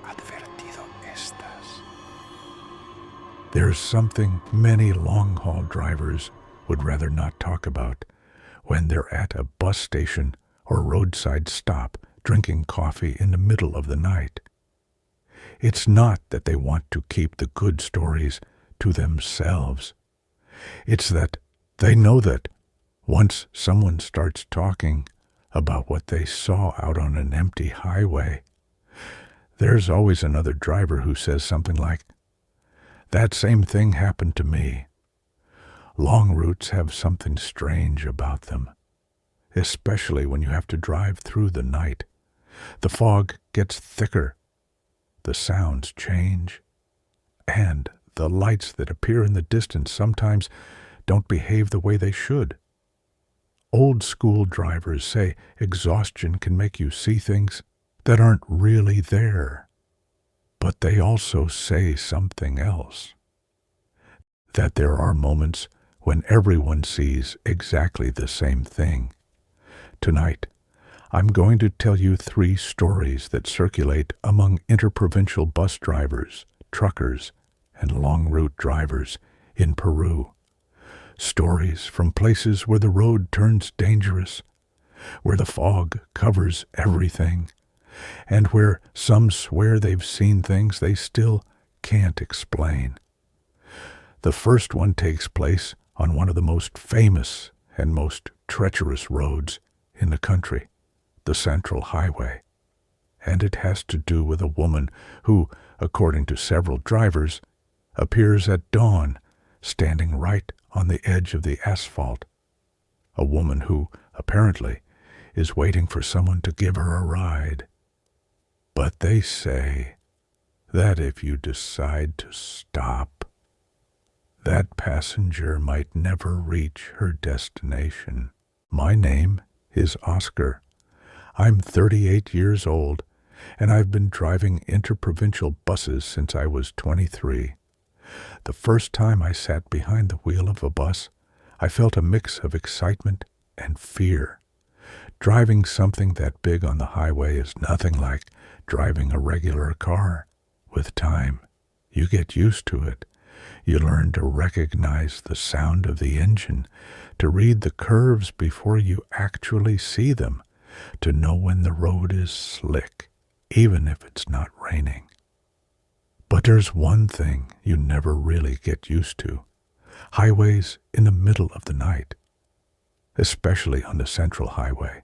advertido estás. There's something many long-haul drivers would rather not talk about when they're at a bus station or roadside stop drinking coffee in the middle of the night. It's not that they want to keep the good stories to themselves. It's that they know that once someone starts talking about what they saw out on an empty highway, there's always another driver who says something like, "That same thing happened to me." Long routes have something strange about them, especially when you have to drive through the night. The fog gets thicker, the sounds change, and the lights that appear in the distance sometimes don't behave the way they should. Old school drivers say exhaustion can make you see things that aren't really there. But they also say something else. That there are moments when everyone sees exactly the same thing. Tonight, I'm going to tell you 3 stories that circulate among interprovincial bus drivers, truckers, and long route drivers in Peru. Stories from places where the road turns dangerous, where the fog covers everything, and where some swear they've seen things they still can't explain. The first one takes place on one of the most famous and most treacherous roads in the country, the Central Highway, and it has to do with a woman who, according to several drivers, appears at dawn standing right on the edge of the asphalt, a woman who, apparently, is waiting for someone to give her a ride. But they say that if you decide to stop, that passenger might never reach her destination. My name is Oscar. I'm 38 years old, and I've been driving interprovincial buses since I was 23. The first time I sat behind the wheel of a bus, I felt a mix of excitement and fear. Driving something that big on the highway is nothing like driving a regular car. With time, you get used to it. You learn to recognize the sound of the engine, to read the curves before you actually see them, to know when the road is slick, even if it's not raining. But there's one thing you never really get used to: highways in the middle of the night, especially on the Central Highway.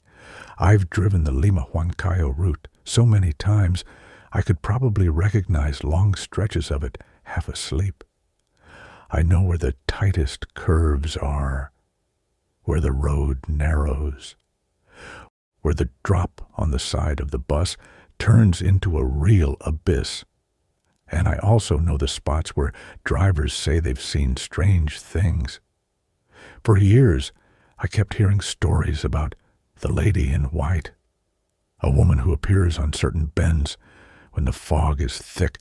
I've driven the Lima-Huancayo route so many times I could probably recognize long stretches of it half asleep. I know where the tightest curves are, where the road narrows, where the drop on the side of the bus turns into a real abyss. And I also know the spots where drivers say they've seen strange things. For years, I kept hearing stories about the lady in white, a woman who appears on certain bends when the fog is thick.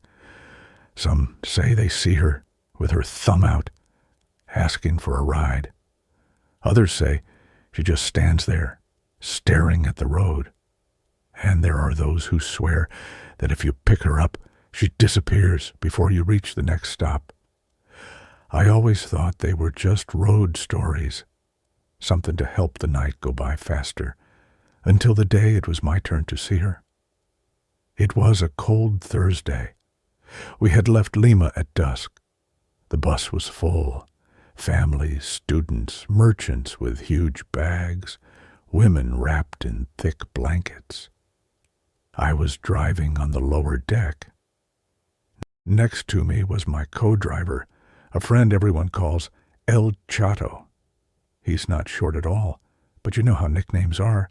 Some say they see her with her thumb out, asking for a ride. Others say she just stands there, staring at the road. And there are those who swear that if you pick her up, she disappears before you reach the next stop. I always thought they were just road stories, something to help the night go by faster, until the day it was my turn to see her. It was a cold Thursday. We had left Lima at dusk. The bus was full. Families, students, merchants with huge bags, women wrapped in thick blankets. I was driving on the lower deck. Next to me was my co-driver, a friend everyone calls El Chato. He's not short at all, but you know how nicknames are.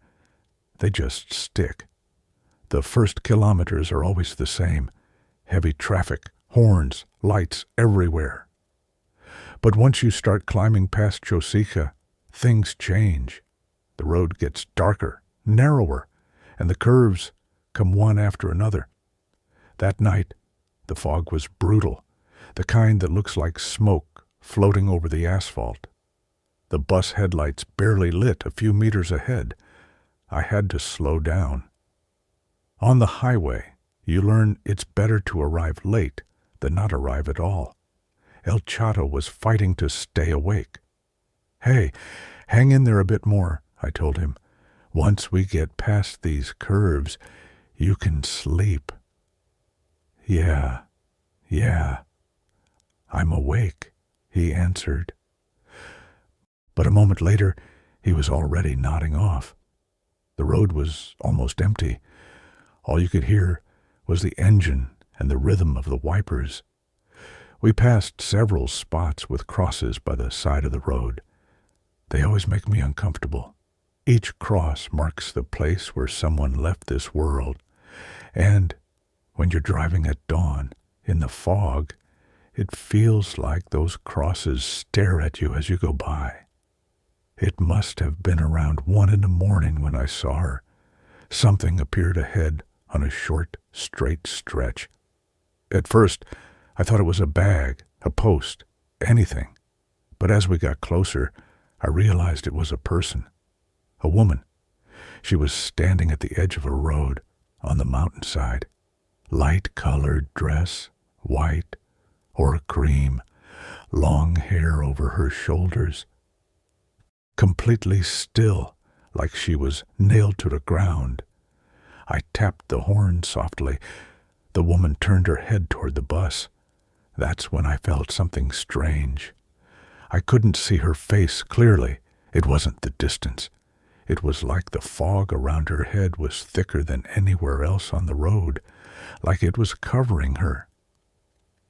They just stick. The first kilometers are always the same. Heavy traffic, horns, lights everywhere. But once you start climbing past Chosica, things change. The road gets darker, narrower, and the curves come one after another. That night, the fog was brutal, the kind that looks like smoke floating over the asphalt. The bus headlights barely lit a few meters ahead. I had to slow down. On the highway, You learn it's better to arrive late than not arrive at all. El Chato was fighting to stay awake. "Hey, hang in there a bit more," I told him. "Once we get past these curves, you can sleep." Yeah, I'm awake," he answered. But a moment later, he was already nodding off. The road was almost empty. All you could hear was the engine and the rhythm of the wipers. We passed several spots with crosses by the side of the road. They always make me uncomfortable. Each cross marks the place where someone left this world. And when you're driving at dawn, in the fog, it feels like those crosses stare at you as you go by. It must have been around 1 a.m. when I saw her. Something appeared ahead on a short, straight stretch. At first, I thought it was a bag, a post, anything. But as we got closer, I realized it was a person, a woman. She was standing at the edge of a road on the mountainside. Light-colored dress, white or cream, long hair over her shoulders. Completely still, like she was nailed to the ground. I tapped the horn softly. The woman turned her head toward the bus. That's when I felt something strange. I couldn't see her face clearly. It wasn't the distance. It was like the fog around her head was thicker than anywhere else on the road, like it was covering her.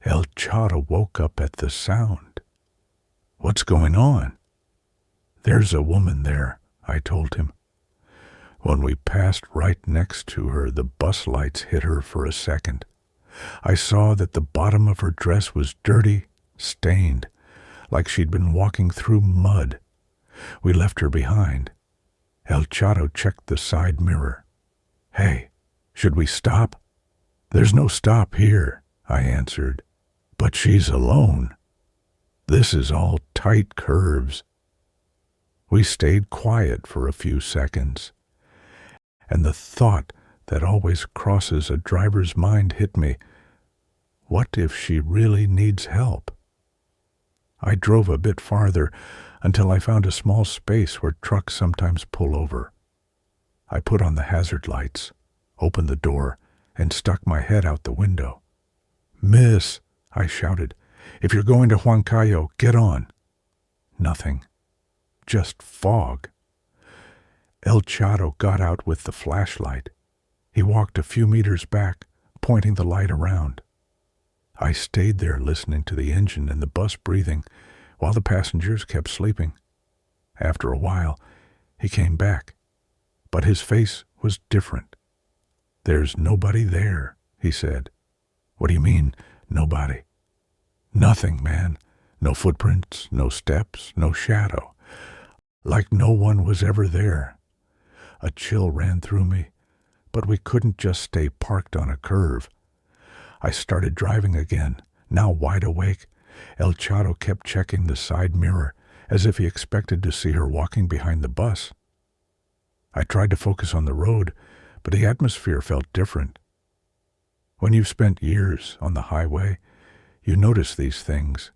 El Chato woke up at the sound. "What's going on?" "There's a woman there," I told him. When we passed right next to her, the bus lights hit her for a second. I saw that the bottom of her dress was dirty, stained, like she'd been walking through mud. We left her behind. El Chato checked the side mirror. "Hey, should we stop?" "There's no stop here," I answered. "But she's alone. This is all tight curves." We stayed quiet for a few seconds, and the thought that always crosses a driver's mind hit me. What if she really needs help? I drove a bit farther until I found a small space where trucks sometimes pull over. I put on the hazard lights, opened the door, and stuck my head out the window. "Miss," I shouted, "if you're going to Huancayo, get on." Nothing. Just fog. El Chato got out with the flashlight. He walked a few meters back, pointing the light around. I stayed there listening to the engine and the bus breathing while the passengers kept sleeping. After a while, he came back, but his face was different. "There's nobody there," he said. "What do you mean, nobody?" "Nothing, man. No footprints, no steps, no shadow. Like no one was ever there." A chill ran through me, but we couldn't just stay parked on a curve. I started driving again, now wide awake. El Chato kept checking the side mirror, as if he expected to see her walking behind the bus. I tried to focus on the road, but the atmosphere felt different. When you've spent years on the highway, you notice these things.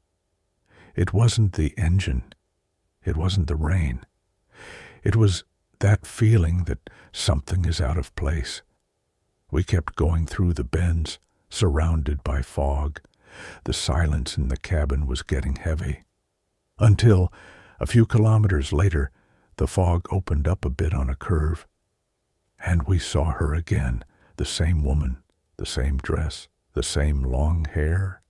It wasn't the engine. It wasn't the rain. It was that feeling that something is out of place. We kept going through the bends, surrounded by fog. The silence in the cabin was getting heavy. Until, a few kilometers later, the fog opened up a bit on a curve. And we saw her again, the same woman, the same dress, the same long hair,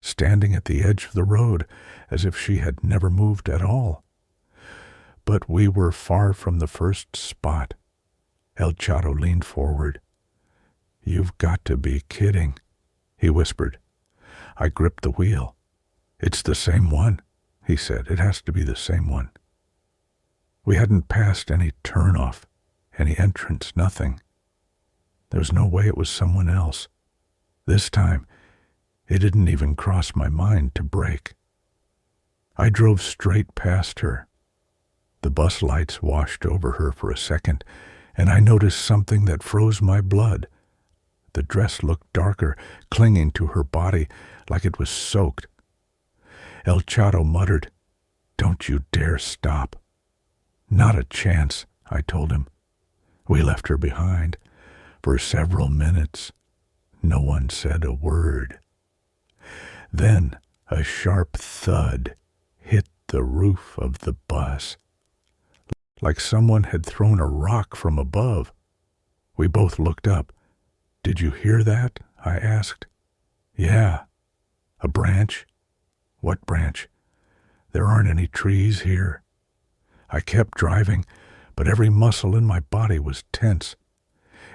standing at the edge of the road as if she had never moved at all. But we were far from the first spot. El Chato leaned forward. "You've got to be kidding," he whispered. I gripped the wheel. "It's the same one," he said. "It has to be the same one." We hadn't passed any turnoff, any entrance, nothing. There was no way it was someone else. This time, it didn't even cross my mind to brake. I drove straight past her. The bus lights washed over her for a second, and I noticed something that froze my blood. The dress looked darker, clinging to her body like it was soaked. El Chato muttered, "Don't you dare stop." "Not a chance," I told him. We left her behind. For several minutes, no one said a word. Then a sharp thud hit the roof of the bus, like someone had thrown a rock from above. We both looked up. "Did you hear that?" I asked. "Yeah." "A branch?" "What branch?" "There aren't any trees here." I kept driving, but every muscle in my body was tense.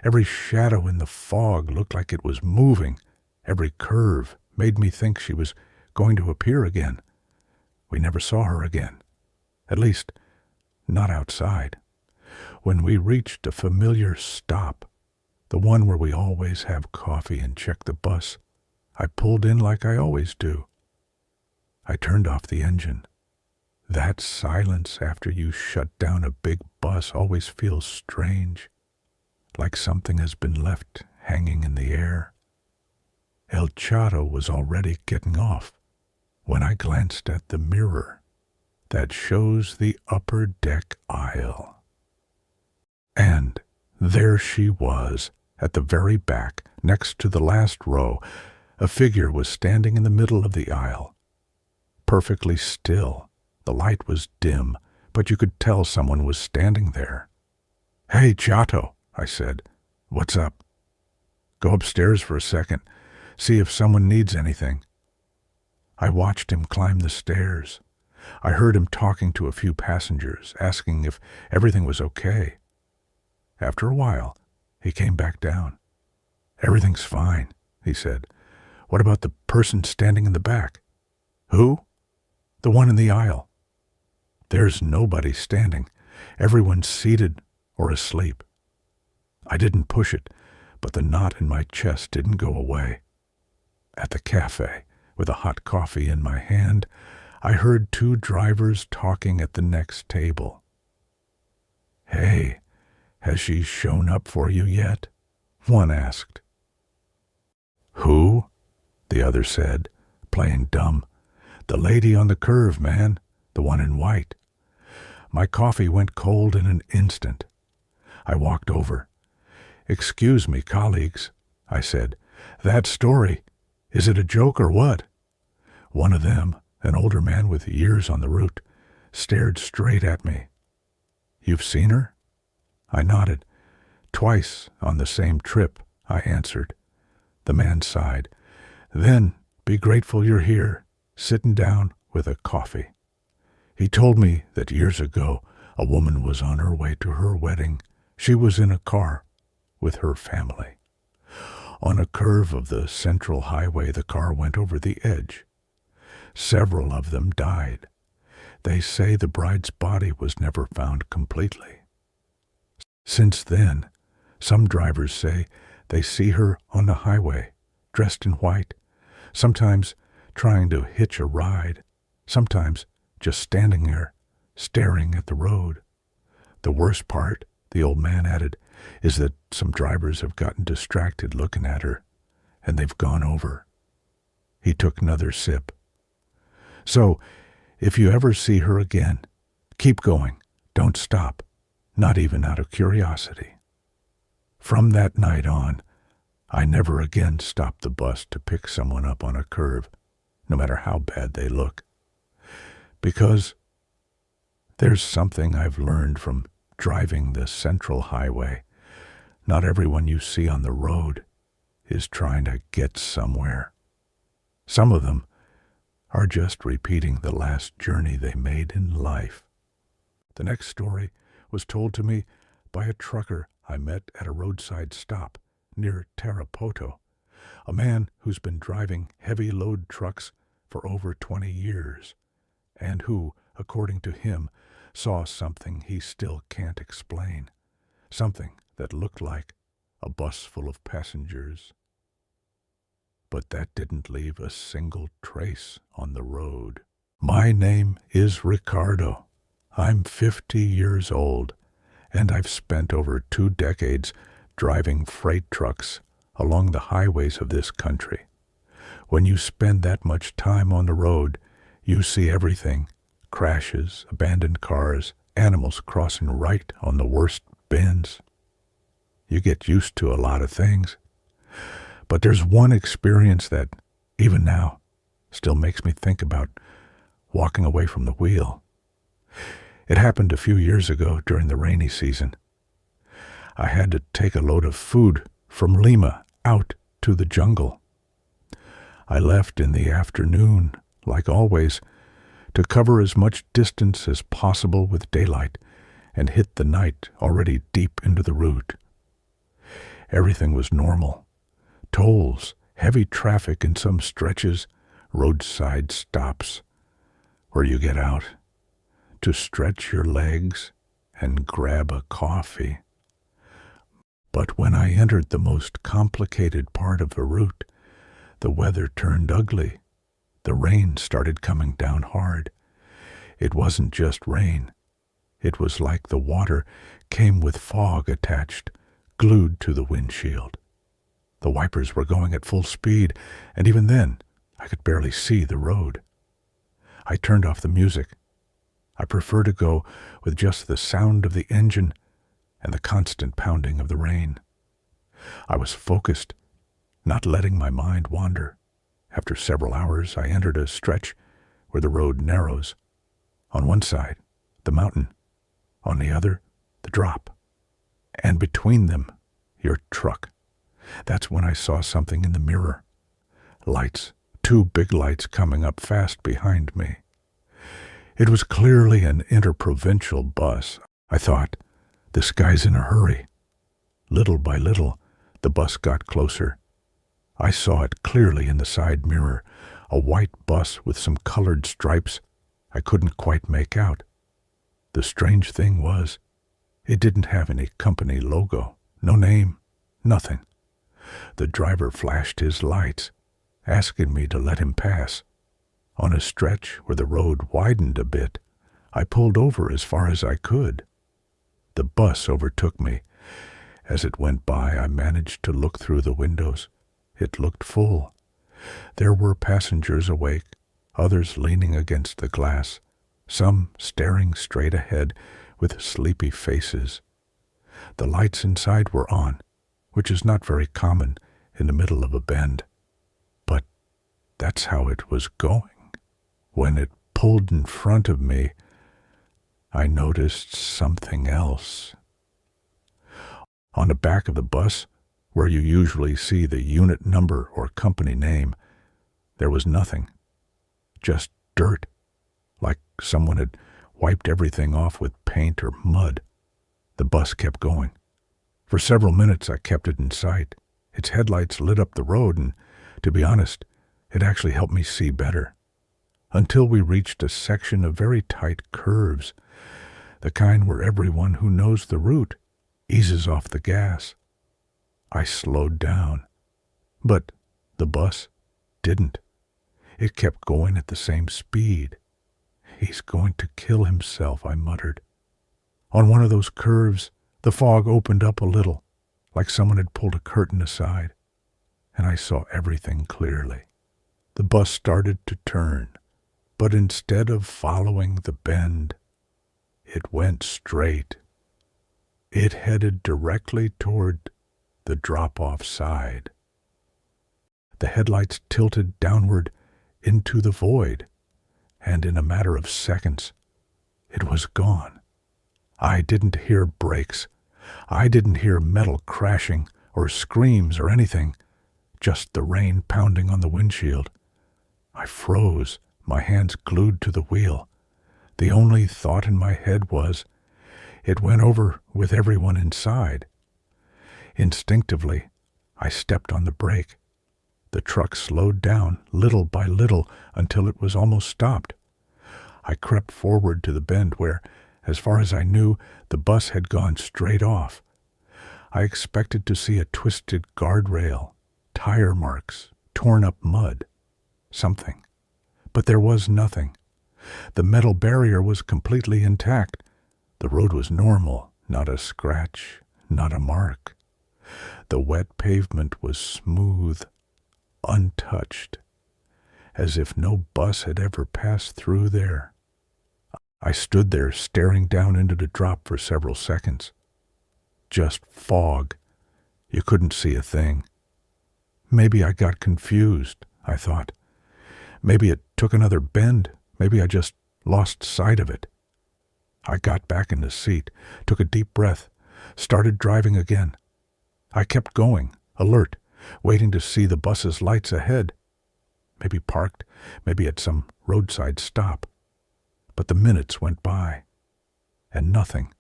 Every shadow in the fog looked like it was moving. Every curve made me think she was going to appear again. We never saw her again. At least, not outside. When we reached a familiar stop, the one where we always have coffee and check the bus, I pulled in like I always do. I turned off the engine. That silence after you shut down a big bus always feels strange, like something has been left hanging in the air. El Chato was already getting off when I glanced at the mirror that shows the upper deck aisle. And there she was, at the very back, next to the last row. A figure was standing in the middle of the aisle, perfectly still. The light was dim, but you could tell someone was standing there. "Hey, Chato," I said. "What's up?" "Go upstairs for a second. See if someone needs anything." I watched him climb the stairs. I heard him talking to a few passengers, asking if everything was okay. After a while, he came back down. "Everything's fine," he said. "What about the person standing in the back?" "Who?" "The one in the aisle." "There's nobody standing. Everyone's seated or asleep." I didn't push it, but the knot in my chest didn't go away. At the cafe, with a hot coffee in my hand, I heard two drivers talking at the next table. "Hey, has she shown up for you yet?" one asked. "Who?" the other said, playing dumb. "The lady on the curve, man, the one in white." My coffee went cold in an instant. I walked over. "Excuse me, colleagues," I said. "That story, is it a joke or what?" One of them, an older man with years on the route, stared straight at me. "You've seen her?" I nodded. "Twice on the same trip," I answered. The man sighed. "Then be grateful you're here, sitting down with a coffee." He told me that years ago a woman was on her way to her wedding. She was in a car with her family. On a curve of the central highway, the car went over the edge. Several of them died. They say the bride's body was never found completely. Since then, some drivers say they see her on the highway, dressed in white, sometimes trying to hitch a ride, sometimes just standing there, staring at the road. The worst part, the old man added, is that some drivers have gotten distracted looking at her, and they've gone over. He took another sip. "So, if you ever see her again, keep going. Don't stop, not even out of curiosity." From that night on, I never again stopped the bus to pick someone up on a curve, no matter how bad they look. Because there's something I've learned from driving the central highway. Not everyone you see on the road is trying to get somewhere. Some of them are just repeating the last journey they made in life. The next story was told to me by a trucker I met at a roadside stop near Tarapoto, a man who's been driving heavy load trucks for over 20 years, and who, according to him, saw something he still can't explain, something that looked like a bus full of passengers. But that didn't leave a single trace on the road. My name is Ricardo. I'm 50 years old, and I've spent over 2 decades driving freight trucks along the highways of this country. When you spend that much time on the road, you see everything: crashes, abandoned cars, animals crossing right on the worst bends. You get used to a lot of things. But there's one experience that, even now, still makes me think about walking away from the wheel. It happened a few years ago during the rainy season. I had to take a load of food from Lima out to the jungle. I left in the afternoon, like always, to cover as much distance as possible with daylight and hit the night already deep into the route. Everything was normal. Tolls, heavy traffic in some stretches, roadside stops, where you get out to stretch your legs and grab a coffee. But when I entered the most complicated part of the route, the weather turned ugly. The rain started coming down hard. It wasn't just rain. It was like the water came with fog attached, glued to the windshield. The wipers were going at full speed, and even then, I could barely see the road. I turned off the music. I prefer to go with just the sound of the engine and the constant pounding of the rain. I was focused, not letting my mind wander. After several hours, I entered a stretch where the road narrows. On one side, the mountain. On the other, the drop. And between them, your truck. That's when I saw something in the mirror. Lights, two big lights coming up fast behind me. It was clearly an interprovincial bus. I thought, this guy's in a hurry. Little by little, the bus got closer. I saw it clearly in the side mirror, a white bus with some colored stripes I couldn't quite make out. The strange thing was, it didn't have any company logo, no name, nothing. The driver flashed his lights, asking me to let him pass. On a stretch where the road widened a bit, I pulled over as far as I could. The bus overtook me. As it went by, I managed to look through the windows. It looked full. There were passengers awake, others leaning against the glass, some staring straight ahead with sleepy faces. The lights inside were on, which is not very common in the middle of a bend. But that's how it was going. When it pulled in front of me, I noticed something else. On the back of the bus, where you usually see the unit number or company name, there was nothing. Just dirt, like someone had wiped everything off with paint or mud. The bus kept going. For several minutes I kept it in sight. Its headlights lit up the road, and, to be honest, it actually helped me see better. Until we reached a section of very tight curves, the kind where everyone who knows the route eases off the gas. I slowed down, but the bus didn't. It kept going at the same speed. He's going to kill himself, I muttered. On one of those curves, the fog opened up a little, like someone had pulled a curtain aside, and I saw everything clearly. The bus started to turn, but instead of following the bend, it went straight. It headed directly toward the drop-off side. The headlights tilted downward into the void, and in a matter of seconds, it was gone. I didn't hear brakes. I didn't hear metal crashing or screams or anything, just the rain pounding on the windshield. I froze, my hands glued to the wheel. The only thought in my head was, it went over with everyone inside. Instinctively, I stepped on the brake. The truck slowed down little by little until it was almost stopped. I crept forward to the bend where, as far as I knew, the bus had gone straight off. I expected to see a twisted guardrail, tire marks, torn up mud, something. But there was nothing. The metal barrier was completely intact. The road was normal, not a scratch, not a mark. The wet pavement was smooth, untouched, as if no bus had ever passed through there. I stood there staring down into the drop for several seconds. Just fog. You couldn't see a thing. Maybe I got confused, I thought. Maybe it took another bend. Maybe I just lost sight of it. I got back in the seat, took a deep breath, started driving again. I kept going, alert, waiting to see the bus's lights ahead. Maybe parked, maybe at some roadside stop. But the minutes went by, and nothing.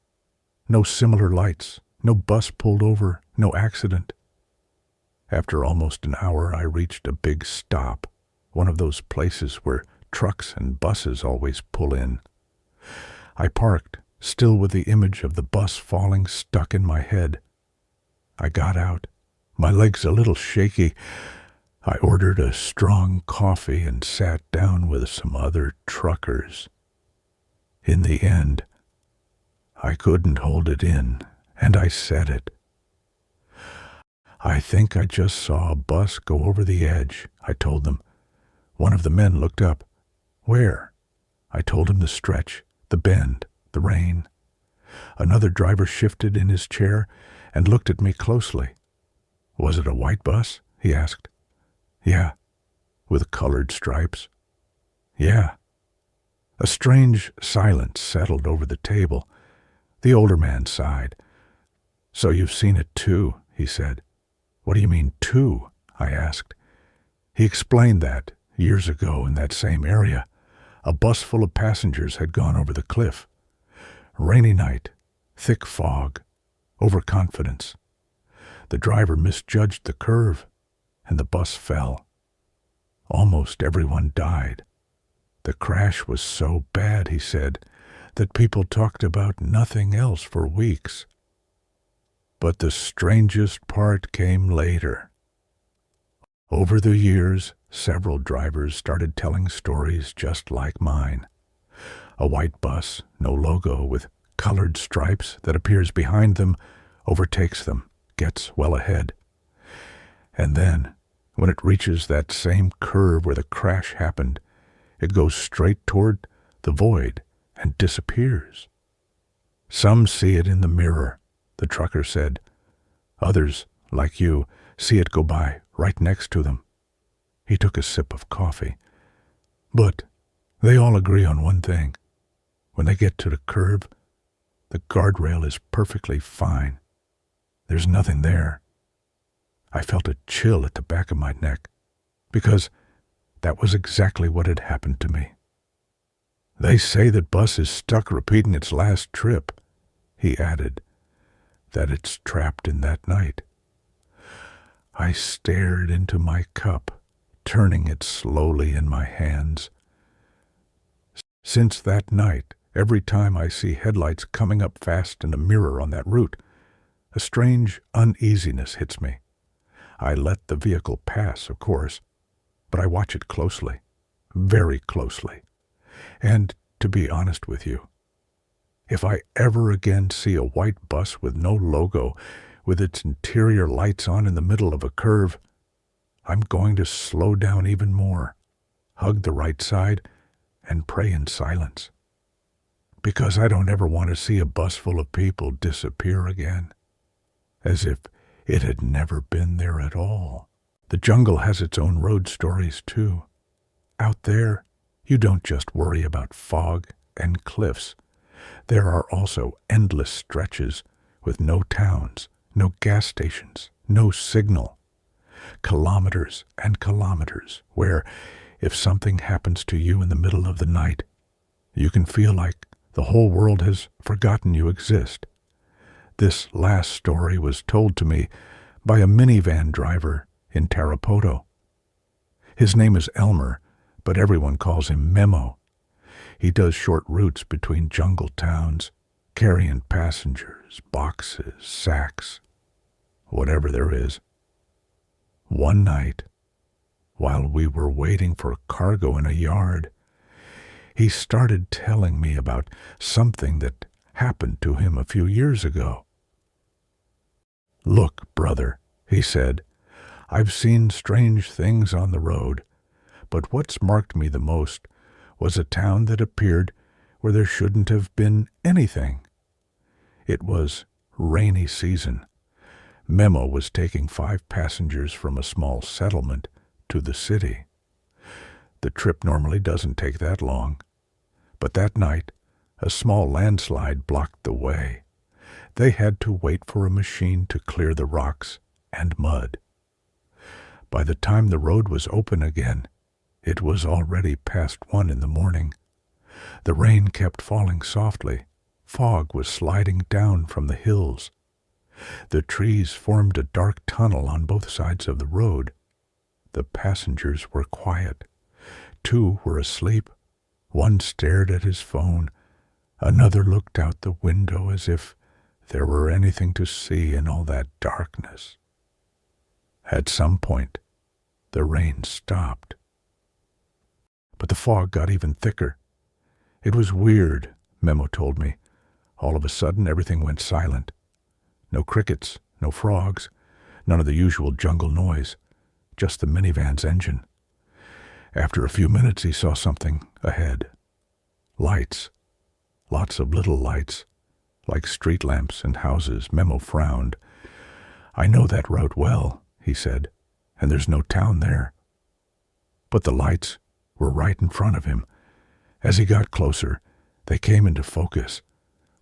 No similar lights, no bus pulled over, no accident. After almost an hour, I reached a big stop, one of those places where trucks and buses always pull in. I parked, still with the image of the bus falling stuck in my head. I got out, my legs a little shaky. I ordered a strong coffee and sat down with some other truckers. In the end, I couldn't hold it in, and I said it. "I think I just saw a bus go over the edge," I told them. One of the men looked up. "Where?" I told him the stretch, the bend, the rain. Another driver shifted in his chair and looked at me closely. "Was it a white bus?" he asked. "Yeah." "With colored stripes?" "Yeah." A strange silence settled over the table. The older man sighed. "So you've seen it too," he said. "What do you mean, too?" I asked. He explained that, years ago in that same area, a bus full of passengers had gone over the cliff. Rainy night, thick fog, overconfidence. The driver misjudged the curve, and the bus fell. Almost everyone died. The crash was so bad, he said, that people talked about nothing else for weeks. But the strangest part came later. Over the years, several drivers started telling stories just like mine. A white bus, no logo, with colored stripes that appears behind them, overtakes them, gets well ahead. And then, when it reaches that same curve where the crash happened, it goes straight toward the void and disappears. "Some see it in the mirror," the trucker said. "Others, like you, see it go by right next to them." He took a sip of coffee. "But they all agree on one thing. When they get to the curve, the guardrail is perfectly fine. There's nothing there." I felt a chill at the back of my neck, because that was exactly what had happened to me. "They say that bus is stuck repeating its last trip," he added, "that it's trapped in that night." I stared into my cup, turning it slowly in my hands. Since that night, every time I see headlights coming up fast in a mirror on that route, a strange uneasiness hits me. I let the vehicle pass, of course, but I watch it closely, very closely. And to be honest with you, if I ever again see a white bus with no logo, with its interior lights on in the middle of a curve, I'm going to slow down even more, hug the right side, and pray in silence. Because I don't ever want to see a bus full of people disappear again, as if it had never been there at all. The jungle has its own road stories, too. Out there, you don't just worry about fog and cliffs. There are also endless stretches with no towns, no gas stations, no signal. Kilometers and kilometers where, if something happens to you in the middle of the night, you can feel like the whole world has forgotten you exist. This last story was told to me by a minivan driver in Tarapoto. His name is Elmer, but everyone calls him Memo. He does short routes between jungle towns, carrying passengers, boxes, sacks, whatever there is. One night, while we were waiting for cargo in a yard, he started telling me about something that happened to him a few years ago. "Look, brother," he said, "I've seen strange things on the road, but what's marked me the most was a town that appeared where there shouldn't have been anything. It was rainy season. Memo was taking 5 passengers from a small settlement to the city. The trip normally doesn't take that long, but that night a small landslide blocked the way. They had to wait for a machine to clear the rocks and mud. By the time the road was open again, it was already past 1 in the morning. The rain kept falling softly. Fog was sliding down from the hills. The trees formed a dark tunnel on both sides of the road. The passengers were quiet. 2 were asleep. One stared at his phone. Another looked out the window as if there were anything to see in all that darkness. At some point, the rain stopped. But the fog got even thicker. It was weird, Memo told me. All of a sudden, everything went silent. No crickets, no frogs, none of the usual jungle noise, just the minivan's engine. After a few minutes, he saw something ahead. Lights. Lots of little lights, like street lamps and houses. Memo frowned. "I know that route well," he said, "and there's no town there." But the lights were right in front of him. As he got closer, they came into focus.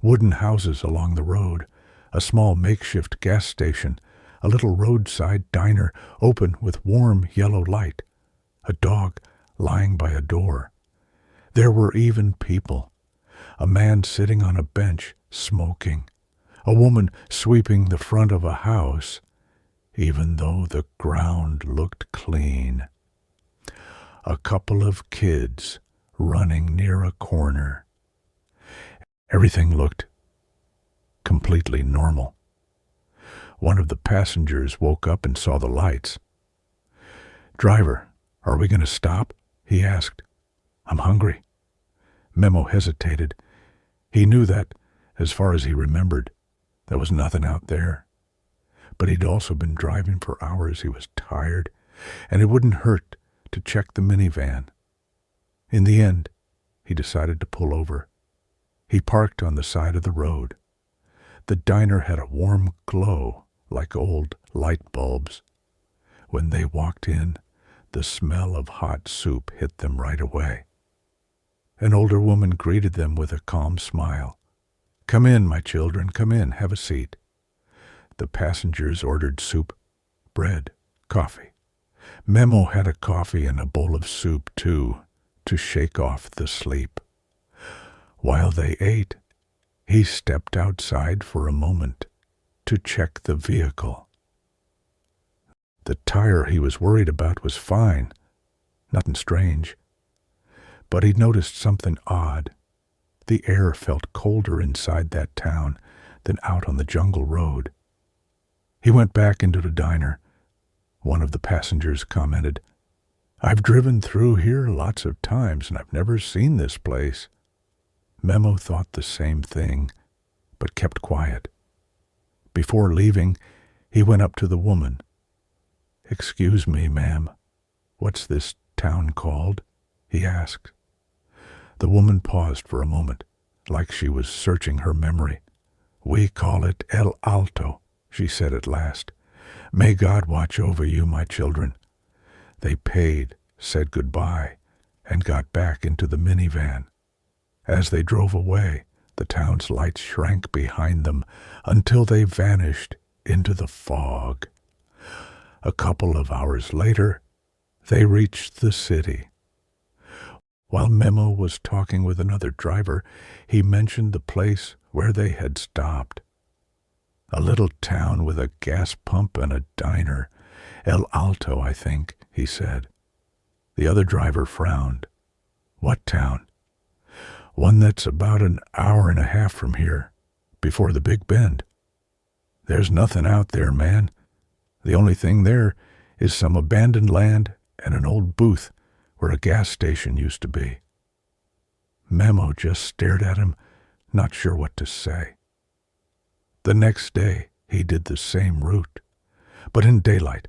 Wooden houses along the road, a small makeshift gas station, a little roadside diner open with warm yellow light, a dog lying by a door. There were even people. A man sitting on a bench, smoking. A woman sweeping the front of a house, even though the ground looked clean. A couple of kids running near a corner. Everything looked completely normal. One of the passengers woke up and saw the lights. "Driver, are we going to stop?" he asked. "I'm hungry." Memo hesitated. He knew that, as far as he remembered, there was nothing out there. But he'd also been driving for hours. He was tired, and it wouldn't hurt to check the minivan. In the end, he decided to pull over. He parked on the side of the road. The diner had a warm glow like old light bulbs. When they walked in, the smell of hot soup hit them right away. An older woman greeted them with a calm smile. "Come in, my children, come in, have a seat." The passengers ordered soup, bread, coffee. Memo had a coffee and a bowl of soup, too, to shake off the sleep. While they ate, he stepped outside for a moment to check the vehicle. The tire he was worried about was fine, nothing strange. But he noticed something odd. The air felt colder inside that town than out on the jungle road. He went back into the diner. One of the passengers commented, "I've driven through here lots of times, and I've never seen this place." Memo thought the same thing, but kept quiet. Before leaving, he went up to the woman. "Excuse me, ma'am, what's this town called?" he asked. The woman paused for a moment, like she was searching her memory. "We call it El Alto," she said at last. "May God watch over you, my children." They paid, said goodbye, and got back into the minivan. As they drove away, the town's lights shrank behind them until they vanished into the fog. A couple of hours later, they reached the city. While Memo was talking with another driver, he mentioned the place where they had stopped. "A little town with a gas pump and a diner. El Alto, I think," he said. The other driver frowned. "What town?" "One that's about an hour and a half from here, before the Big Bend." "There's nothing out there, man. The only thing there is some abandoned land and an old booth where a gas station used to be." Memo just stared at him, not sure what to say. The next day, He did the same route. But in daylight,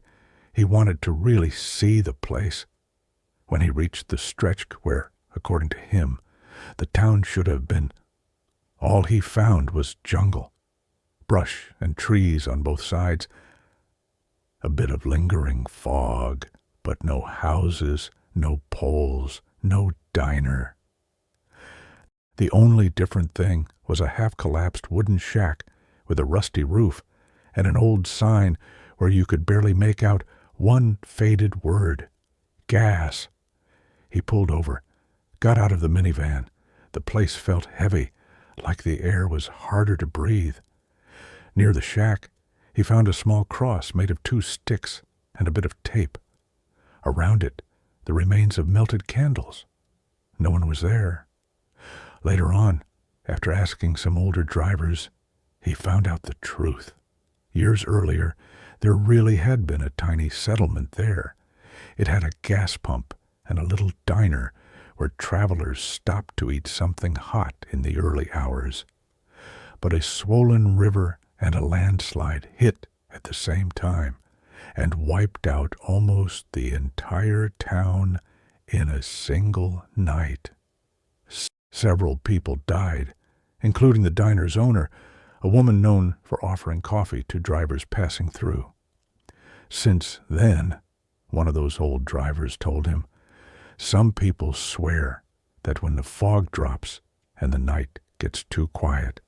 he wanted to really see the place. When he reached the stretch where, according to him, the town should have been, all he found was jungle, brush and trees on both sides, a bit of lingering fog, but no houses, no poles, no diner. The only different thing was a half-collapsed wooden shack with a rusty roof and an old sign where you could barely make out one faded word: gas. He pulled over, got out of the minivan. The place felt heavy, like the air was harder to breathe. Near the shack, he found a small cross made of 2 sticks and a bit of tape. Around it, the remains of melted candles. No one was there. Later on, after asking some older drivers, he found out the truth. Years earlier, there really had been a tiny settlement there. It had a gas pump and a little diner where travelers stopped to eat something hot in the early hours. But a swollen river and a landslide hit at the same time and wiped out almost the entire town in a single night. Several people died, including the diner's owner, a woman known for offering coffee to drivers passing through. Since then, one of those old drivers told him, some people swear that when the fog drops and the night gets too quiet,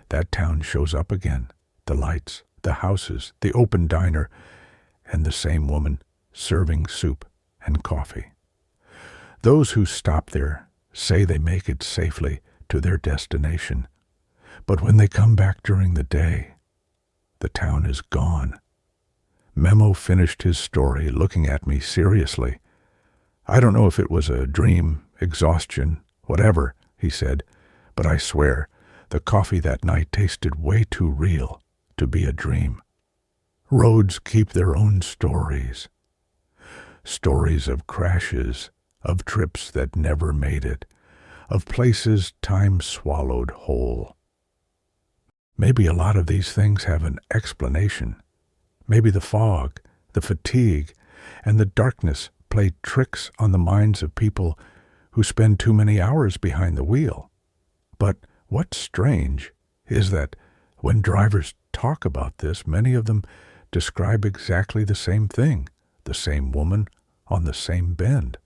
that town shows up again, the lights, the houses, the open diner, and the same woman serving soup and coffee. Those who stop there say they make it safely to their destination, but when they come back during the day, the town is gone. Memo finished his story looking at me seriously. I don't know if it was a dream, exhaustion, whatever, he said, but I swear the coffee that night tasted way too real to be a dream. Roads keep their own stories. Stories of crashes, of trips that never made it, of places time swallowed whole. Maybe a lot of these things have an explanation. Maybe the fog, the fatigue, and the darkness played tricks on the minds of people who spend too many hours behind the wheel. But what's strange is that when drivers talk about this, many of them describe exactly the same thing: the same woman on the same bend,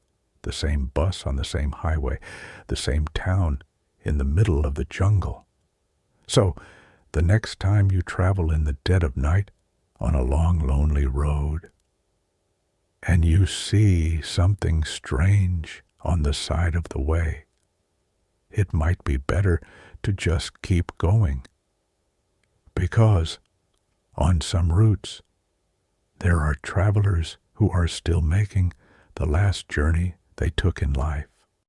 the same bus on the same highway, the same town in the middle of the jungle. So, the next time you travel in the dead of night on a long, lonely road, and you see something strange on the side of the way, it might be better to just keep going. Because, on some routes, there are travelers who are still making the last journey they took in life.